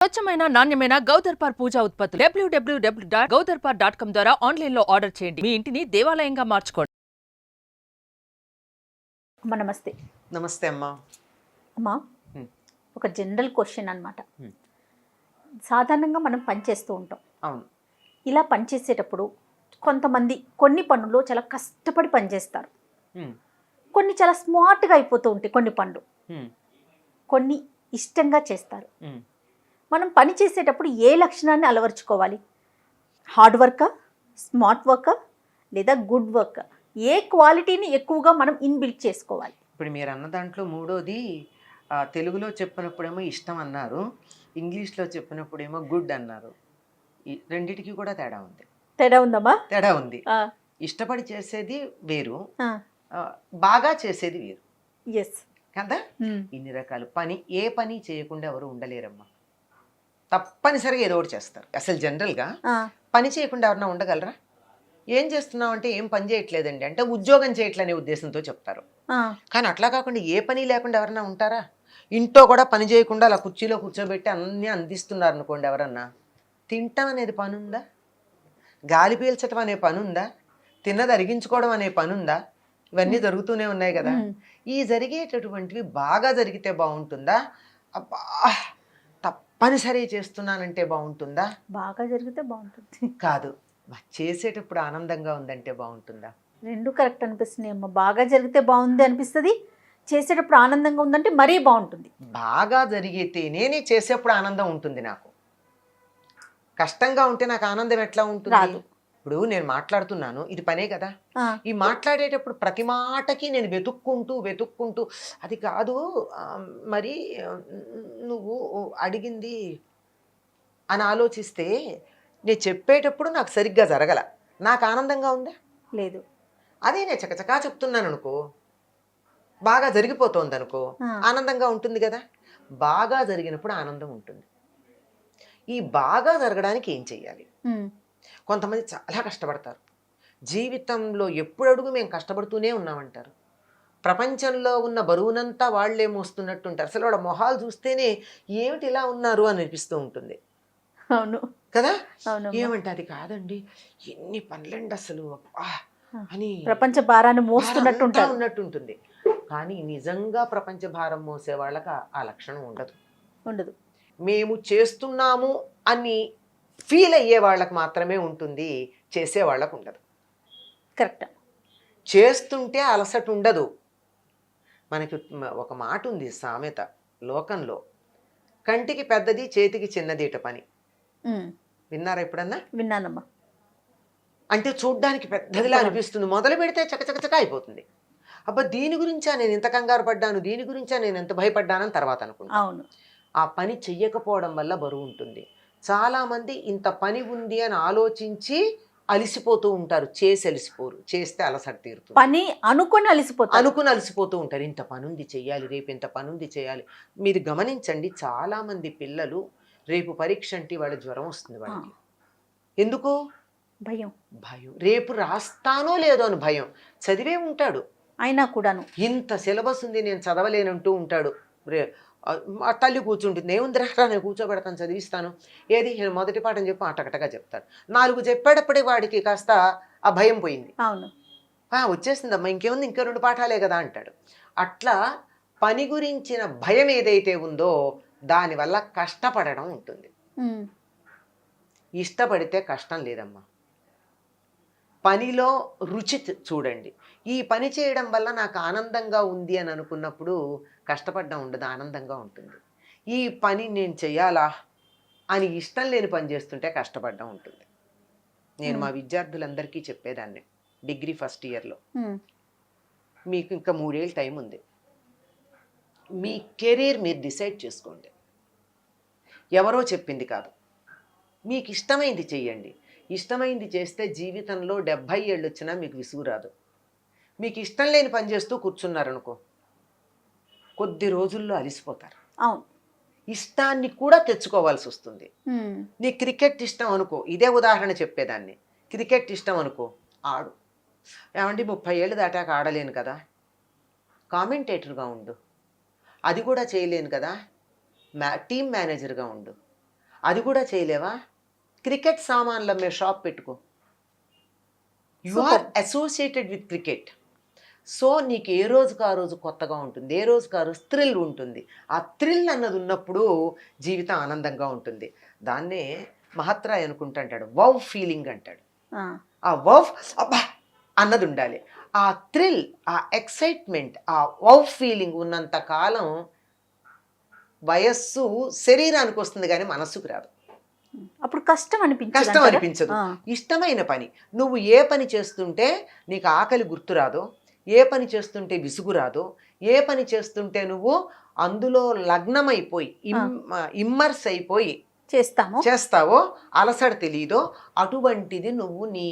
స్వచ్ఛమైన నాణ్యమైన గౌదర్పార్ పూజా ఉత్పత్తులు www.gaudarpar.com ద్వారా ఆన్లైన్ లో ఆర్డర్ చేయండి. మీ ఇంటిని దేవాలయంగా మార్చుకోండి. అమ్మ నమస్తే. నమస్తే అమ్మా. అమ్మా ఒక జనరల్ క్వశ్చన్ అన్నమాట. సాధారణంగా మనం పనిచేస్తూ ఉంటాం. అవును. ఇలా పనిచేసేటప్పుడు కొంతమంది కొన్ని పనులు చాలా కష్టపడి పనిచేస్తారు. కొన్ని చాలా స్మార్ట్గా అయిపోతూ ఉంటాయి కొన్ని పనులు. కొన్ని ఇష్టంగా చేస్తారు. మనం పని చేసేటప్పుడు ఏ లక్షణాన్ని అలవర్చుకోవాలి? హార్డ్ వర్కా, స్మార్ట్ వర్కా, లేదా గుడ్ వర్కా? ఏ క్వాలిటీని ఎక్కువగా మనం ఇన్బిల్ట్ చేసుకోవాలి? ఇప్పుడు మీరు అన్న దాంట్లో మూడోది తెలుగులో చెప్పినప్పుడేమో ఇష్టం అన్నారు, ఇంగ్లీష్లో చెప్పినప్పుడేమో గుడ్ అన్నారు. రెండిటికి కూడా తేడా ఉంది. తేడా ఉందమ్మా? తేడా ఉంది. ఇష్టపడి చేసేది వేరు, బాగా చేసేది వేరు. ఎస్ కదా. ఇన్ని రకాల పని, ఏ పని చేయకుండా ఎవరు ఉండలేరమ్మా. తప్పనిసరిగా ఏదో ఒకటి చేస్తారు. అసలు జనరల్గా పని చేయకుండా ఎవరన్నా ఉండగలరా? ఏం చేస్తున్నావు అంటే ఏం పని చేయట్లేదండి అంటే ఉద్యోగం చేయట్లనే ఉద్దేశంతో చెప్తారు. కానీ అట్లా కాకుండా ఏ పని లేకుండా ఎవరన్నా ఉంటారా? ఇంట్లో కూడా పని చేయకుండా అలా కుర్చీలో కూర్చోబెట్టి అన్నీ అందిస్తున్నారు అనుకోండి, ఎవరన్నా తింటాం అనేది పని ఉందా? గాలి పీల్చడం అనే పని ఉందా? తిన్నది అరిగించుకోవడం అనే పని ఉందా? ఇవన్నీ జరుగుతూనే ఉన్నాయి కదా. ఈ జరిగేటటువంటివి బాగా జరిగితే బాగుంటుందా, అబ్బా తప్పనిసరి చేస్తున్నానంటే బాగుంటుందా? బాగా జరిగితే బాగుంటుంది కాదు, చేసేటప్పుడు ఆనందంగా ఉందంటే బాగుంటుందా? రెండు కరెక్ట్ అనిపిస్తున్నాయి అమ్మ. బాగా జరిగితే బాగుంది అనిపిస్తుంది, చేసేటప్పుడు ఆనందంగా ఉందంటే మరీ బాగుంటుంది. బాగా జరిగితేనే నేను చేసేప్పుడు ఆనందం ఉంటుంది. నాకు కష్టంగా ఉంటే నాకు ఆనందం ఎట్లా ఉంటుంది? ఇప్పుడు నేను మాట్లాడుతున్నాను, ఇది పనే కదా. ఈ మాట్లాడేటప్పుడు ప్రతి మాటకి నేను వెతుక్కుంటూ అది కాదు మరి నువ్వు అడిగింది అని ఆలోచిస్తే నేను చెప్పేటప్పుడు నాకు సరిగ్గా జరగల, నాకు ఆనందంగా ఉందా? లేదు. అదే నేను చకచకా చెప్తున్నాను అనుకో, బాగా జరిగిపోతుంది అనుకో, ఆనందంగా ఉంటుంది కదా. బాగా జరిగినప్పుడు ఆనందం ఉంటుంది. ఈ బాగా జరగడానికి ఏం చెయ్యాలి? కొంతమంది చాలా కష్టపడతారు. జీవితంలో ఎప్పుడు అడుగు మేము కష్టపడుతూనే ఉన్నామంటారు. ప్రపంచంలో ఉన్న బరువునంతా వాళ్ళే మోస్తున్నట్టుంటారు. అసలు వాళ్ళ మొహాలు చూస్తేనే ఏమిటి ఇలా ఉన్నారు అని అనిపిస్తూ ఉంటుంది. అవును కదా. ఏమంటే అది కాదండి, ఎన్ని పనులండి అసలు అని ప్రపంచ భారాన్ని మోస్తున్నట్టు ఉన్నట్టుంటుంది. కానీ నిజంగా ప్రపంచ భారం మోసే వాళ్ళకి ఆ లక్షణం ఉండదు. మేము చేస్తున్నాము అని ఫీల్ అయ్యే వాళ్ళకి మాత్రమే ఉంటుంది, చేసే వాళ్ళకు ఉండదు. కరెక్ట్. చేస్తుంటే అలసట ఉండదు. మనకి ఒక మాట ఉంది సామెత లోకంలో, కంటికి పెద్దది చేతికి చిన్నదిట పని. విన్నారా ఎప్పుడన్నా? విన్నానమ్మా. అంటే చూడ్డానికి పెద్దదిలా అనిపిస్తుంది, మొదలు పెడితే చకచకచక అయిపోతుంది. అబ్బా దీని గురించా నేను ఇంత కంగారు పడ్డాను, దీని గురించా నేను ఎంత భయపడ్డానని తర్వాత అనుకుంటా. అవును. ఆ పని చెయ్యకపోవడం వల్ల బరువు ఉంటుంది. చాలామంది ఇంత పని ఉంది అని ఆలోచించి అలిసిపోతూ ఉంటారు, చేసి అలిసిపోరు. చేస్తే అలసట తీరుతుంది. పని అనుకుని అలసిపోతూ ఉంటారు. ఇంత పని ఉంది చెయ్యాలి, రేపు ఇంత పని ఉంది చేయాలి. మీరు గమనించండి, చాలామంది పిల్లలు రేపు పరీక్ష అంటే వాళ్ళ జ్వరం వస్తుంది వాళ్ళకి. ఎందుకు? భయం. రేపు రాస్తానో లేదో అని భయం. చదివే ఉంటాడు అయినా కూడాను, ఇంత సిలబస్ ఉంది నేను చదవలేనంటూ ఉంటాడు. తల్లి కూర్చుంటుంది, ఏముందిరా నేను కూర్చోబెడతాను చదివిస్తాను, ఏది మొదటి పాఠం చెప్పి అటకటగా చెప్తాడు. 4 చెప్పేటప్పుడే వాడికి కాస్త ఆ భయం పోయింది. అవును, వచ్చేసిందమ్మా ఇంకేముంది, ఇంకో 2 పాఠాలే కదా అంటాడు. అట్లా పని గురించిన భయం ఏదైతే ఉందో దానివల్ల కష్టపడడం ఉంటుంది. ఇష్టపడితే కష్టం లేదమ్మా. పనిలో రుచి చూడండి. ఈ పని చేయడం వల్ల నాకు ఆనందంగా ఉంది అని అనుకున్నప్పుడు కష్టపడడం ఉండదు, ఆనందంగా ఉంటుంది. ఈ పని నేను చెయ్యాలా అని ఇష్టం లేని పని చేస్తుంటే కష్టపడడం ఉంటుంది. నేను మా విద్యార్థులందరికీ చెప్పేదాన్ని, డిగ్రీ ఫస్ట్ ఇయర్లో, మీకు ఇంకా 3 ఏళ్ళు టైం ఉంది, మీ కెరీర్ మీరు డిసైడ్ చేసుకోండి. ఎవరో చెప్పింది కాదు, మీకు ఇష్టమైంది చెయ్యండి. ఇష్టమైంది చేస్తే జీవితంలో 70 ఏళ్ళు వచ్చినా మీకు విసుగు రాదు. మీకు ఇష్టం లేని పని చేస్తూ కూర్చున్నారనుకో, కొద్ది రోజుల్లో అలిసిపోతారు. అవును, ఇష్టాన్ని కూడా తెచ్చుకోవాల్సి వస్తుంది. నీ క్రికెట్ ఇష్టం అనుకో, ఇదే ఉదాహరణ చెప్పేదాన్ని. క్రికెట్ ఇష్టం అనుకో, ఆడు. ఏమండి 30 ఏళ్ళు దాటాక ఆడలేను కదా, కామెంటేటర్గా ఉండు. అది కూడా చేయలేను కదా, టీమ్ మేనేజర్గా ఉండు. అది కూడా చేయలేవా? క్రికెట్ సామాన్లు అమ్మే షాప్ పెట్టుకో. You are associated with cricket. So నీకు ఏ రోజుకు ఆ రోజు కొత్తగా ఉంటుంది, ఏ రోజుకు ఆ రోజు థ్రిల్ ఉంటుంది. ఆ థ్రిల్ అన్నది ఉన్నప్పుడు జీవితం ఆనందంగా ఉంటుంది. దాన్నే మహత్రాయ్ అనుకుంటాడు, వౌ ఫీలింగ్ అంటాడు. ఆ వౌ అబ్బా అన్నది ఉండాలి. ఆ థ్రిల్, ఆ ఎక్సైట్మెంట్, ఆ వౌ ఫీలింగ్ ఉన్నంత కాలం వయస్సు శరీరానికి వస్తుంది కానీ మనస్సుకు రాదు. అప్పుడు కష్టం అనిపించదు. ఇష్టమైన పని, నువ్వు ఏ పని చేస్తుంటే నీకు ఆకలి గుర్తు రాదో, ఏ పని చేస్తుంటే విసుగు రాదో, ఏ పని చేస్తుంటే నువ్వు అందులో లగ్నమైపోయి ఇమ్మర్స్ అయిపోయి చేస్తావో, అలసట తెలియదో, అటువంటిది నువ్వు నీ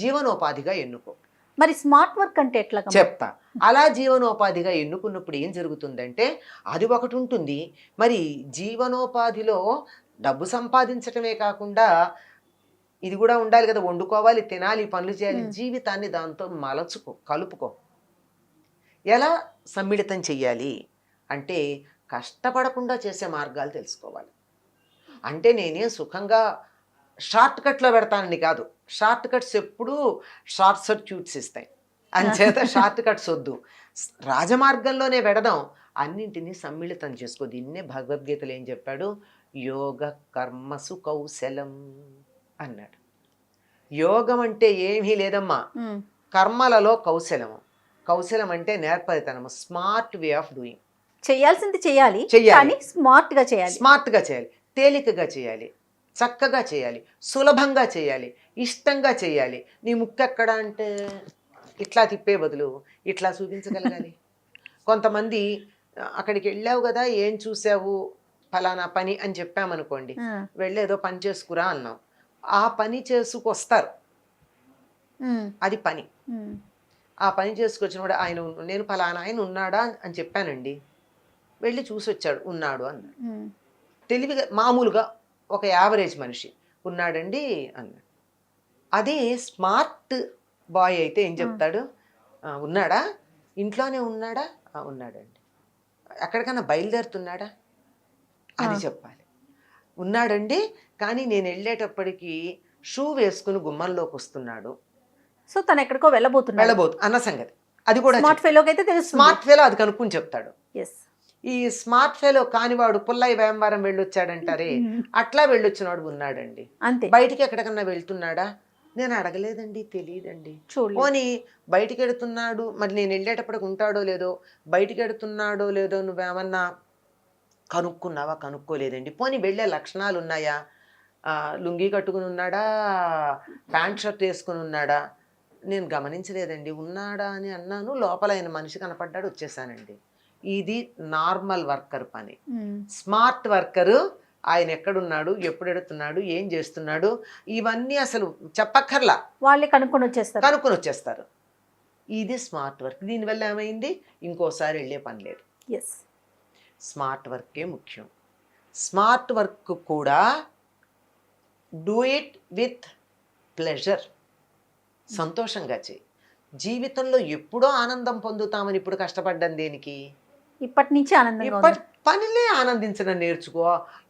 జీవనోపాధిగా ఎన్నుకో. మరి స్మార్ట్ వర్క్ అంటే ఎట్లా చెప్తా. అలా జీవనోపాధిగా ఎన్నుకున్నప్పుడు ఏం జరుగుతుందంటే అది ఒకటి ఉంటుంది. మరి జీవనోపాధిలో డబ్బు సంపాదించటమే కాకుండా ఇది కూడా ఉండాలి కదా, వండుకోవాలి, తినాలి, పనులు చేయాలి. జీవితాన్ని దాంతో కలుపుకో. ఎలా సమ్మిళితం చెయ్యాలి అంటే కష్టపడకుండా చేసే మార్గాలు తెలుసుకోవాలి. అంటే నేనేం సుఖంగా షార్ట్ కట్లో పెడతానని కాదు. షార్ట్ కట్స్ ఎప్పుడూ షార్ట్ సర్క్యూట్స్ ఇస్తాయి. అంచేత షార్ట్ కట్స్ వద్దు, రాజమార్గంలోనే పెడదాం. అన్నింటినీ సమ్మిళితం చేసుకో. దీన్నే భగవద్గీతలో ఏం చెప్పాడు? యోగ కర్మసు కౌశలం అన్నాడు. యోగం అంటే ఏమీ లేదమ్మా, కర్మలలో కౌశలము. కౌశలం అంటే నేర్పరితనము, స్మార్ట్ వే ఆఫ్ డూయింగ్. చేయాల్సింది చేయాలి, స్మార్ట్గా చేయాలి, తేలికగా చేయాలి, చక్కగా చేయాలి, సులభంగా చేయాలి, ఇష్టంగా చేయాలి. నీ ముక్కు ఎక్కడ అంటే ఇట్లా తిప్పే బదులు ఇట్లా చూపించగలగాలి. కొంతమంది అక్కడికి వెళ్ళావు కదా, ఏం చూసావు, ఫలానా పని అని చెప్పామనుకోండి, వెళ్ళేదో పని చేసుకురా అన్నాం, ఆ పని చేసుకొస్తారు, అది పని. ఆ పని చేసుకొచ్చినప్పుడు నేను ఫలానా ఆయన ఉన్నాడా అని చెప్పానండి, వెళ్ళి చూసి వచ్చాడు, ఉన్నాడు అన్నాడు. తెలివిగా మామూలుగా ఒక యావరేజ్ మనిషి ఉన్నాడండి అన్నాడు. అదే స్మార్ట్ బాయ్ అయితే ఏం చెప్తాడు? ఉన్నాడా, ఇంట్లోనే ఉన్నాడా, ఉన్నాడండి. ఎక్కడికన్నా బయలుదేరుతున్నాడా, అది చెప్పాలి. ఉన్నాడండి, కానీ నేను వెళ్ళేటప్పటికి షూ వేసుకుని గుమ్మంలోకి వస్తున్నాడు, సో తను ఎక్కడికో వెళ్ళబోతు అన్న సంగతి అది కూడా స్మార్ట్ ఫెలోకి అయితే తెలుసు. స్మార్ట్ ఫెలో అది కనుక్కుని చెప్తాడు. ఈ స్మార్ట్ ఫెలో కానివాడు పుల్లయ్య వ్యాపారం వెళ్ళొచ్చాడంటారే, అట్లా వెళ్ళొచ్చినాడు ఉన్నాడండి. అంతే. బయటికి ఎక్కడికన్నా వెళ్తున్నాడా, నేను అడగలేదండి, తెలియదండి. పోనీ బయటికి వెడుతున్నాడు, మరి నేను వెళ్ళేటప్పటికి ఉంటాడో లేదో, బయటికి వెడుతున్నాడో లేదో నువ్వేమన్నా కనుక్కున్నావా? కనుక్కోలేదండి. పోనీ వెళ్ళే లక్షణాలు ఉన్నాయా? లుంగీ కట్టుకుని ఉన్నాడా, ప్యాంట్ షర్ట్ వేసుకుని ఉన్నాడా? నేను గమనించలేదండి. ఉన్నాడా అని అన్నాను, లోపల ఆయన మనిషి కనపడ్డాడు, వచ్చేసానండి. ఇది నార్మల్ వర్కర్ పని. స్మార్ట్ వర్కరు ఆయన ఎక్కడున్నాడు, ఎప్పుడు ఎడుతున్నాడు, ఏం చేస్తున్నాడు, ఇవన్నీ అసలు చెప్పక్కర్లా, వాళ్ళే కనుక్కొని వచ్చేస్తారు. ఇది స్మార్ట్ వర్క్. దీనివల్ల ఏమైంది? ఇంకోసారి వెళ్ళే పని లేదు. స్మార్ట్ వర్కే ముఖ్యం. స్మార్ట్ వర్క్ కూడా డూ ఇట్ విత్ ప్లెజర్, సంతోషంగా చేయి. జీవితంలో ఎప్పుడో ఆనందం పొందుతామని ఇప్పుడు కష్టపడ్డం దేనికి? ఇప్పటి నుంచి పనిలే ఆనందించడం నేర్చుకో,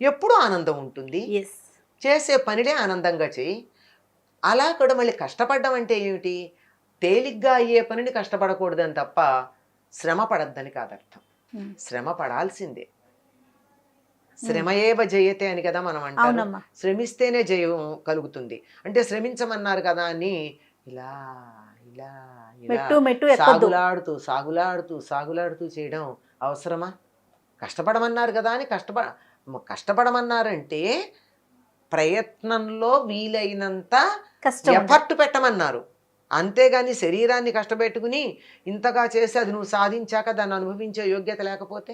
ఎప్పుడూ ఆనందం ఉంటుంది. చేసే పనిలే ఆనందంగా చేయి. అలా కూడా మళ్ళీ కష్టపడడం అంటే ఏమిటి? తేలిగ్గా అయ్యే పనిని కష్టపడకూడదని తప్ప శ్రమ పడద్దని కాదర్థం. శ్రమ పడాల్సిందే. శ్రమయేవ జయతే అని కదా మనం అంటాం. శ్రమిస్తేనే జయం కలుగుతుంది. అంటే శ్రమించమన్నారు కదా అని ఇలా ఇలా సాగులాడుతూ చేయడం అవసరమా? కష్టపడమన్నారు కదా అని కష్టపడమన్నారంటే ప్రయత్నంలో వీలైనంత ఎఫర్ట్ పెట్టమన్నారు. అంతేగాని శరీరాన్ని కష్టపెట్టుకుని ఇంతగా చేసి అది నువ్వు సాధించాక దాన్ని అనుభవించే యోగ్యత లేకపోతే.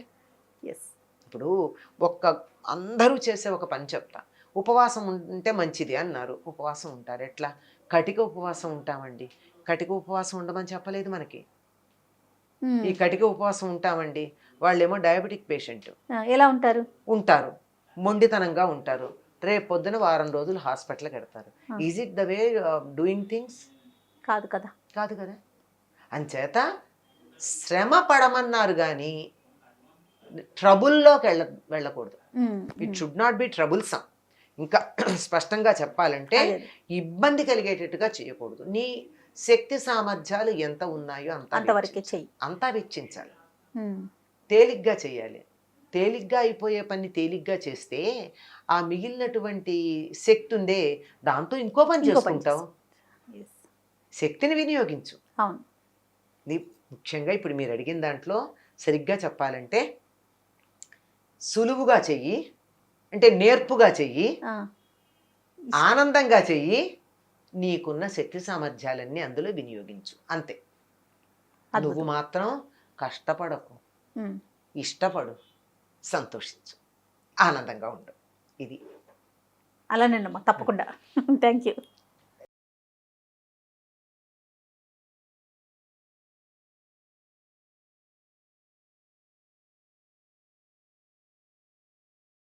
ఇప్పుడు అందరూ చేసే ఒక పని చెప్తా. ఉపవాసం ఉంటే మంచిది అన్నారు, ఉపవాసం ఉంటారు. ఎట్లా? కటిక ఉపవాసం ఉంటామండి. కటిక ఉపవాసం ఉండమని చెప్పలేదు మనకి. ఈ కటిక ఉపవాసం ఉంటామండి, వాళ్ళేమో డయాబెటిక్ పేషెంట్. ఎలా ఉంటారు? మొండితనంగా ఉంటారు. రేపు పొద్దున వారం రోజులు హాస్పిటల్కి వెడతారు. Is it the way of doing things? కాదు కదా. అంచేత శ్రమ పడమన్నారు కానీ ట్రబుల్లోకి వెళ్ళకూడదు. It should not be troublesome. ఇంకా స్పష్టంగా చెప్పాలంటే అదే. ఇబ్బంది కలిగేటట్టుగా చేయకూడదు. నీ శక్తి సామర్థ్యాలు ఎంత ఉన్నాయో అంతవరకే చెయ్యి. అంతా వెచ్చించాలి. ఉమ్. తేలిగ్గా చేయాలి. తేలిగ్గా అయిపోయే పని తేలిగ్గా చేస్తే ఆ మిగిలినటువంటి శక్తి ఉందే దాంతో ఇంకో పని ఇంకో పని చేసుకుంటావు. Yes. శక్తిని వినియోగించు. అవును. ముఖ్యంగా ఇప్పుడు మీరు అడిగిన దాంట్లో సరిగ్గా చెప్పాలంటే సులువుగా చెయ్యి, అంటే నేర్పుగా చెయ్యి, ఆ, ఆనందంగా చెయ్యి, నీకున్న శక్తి సామర్థ్యాలన్నీ అందులో వినియోగించు, అంతే. అద్భుతం. నువ్వు మాత్రం కష్టపడకు, ఉమ్. ఇష్టపడు, సంతోషించు, ఆనందంగా ఉండు. ఇది అలానేనమ్మా, తప్పకుండా. Thank you.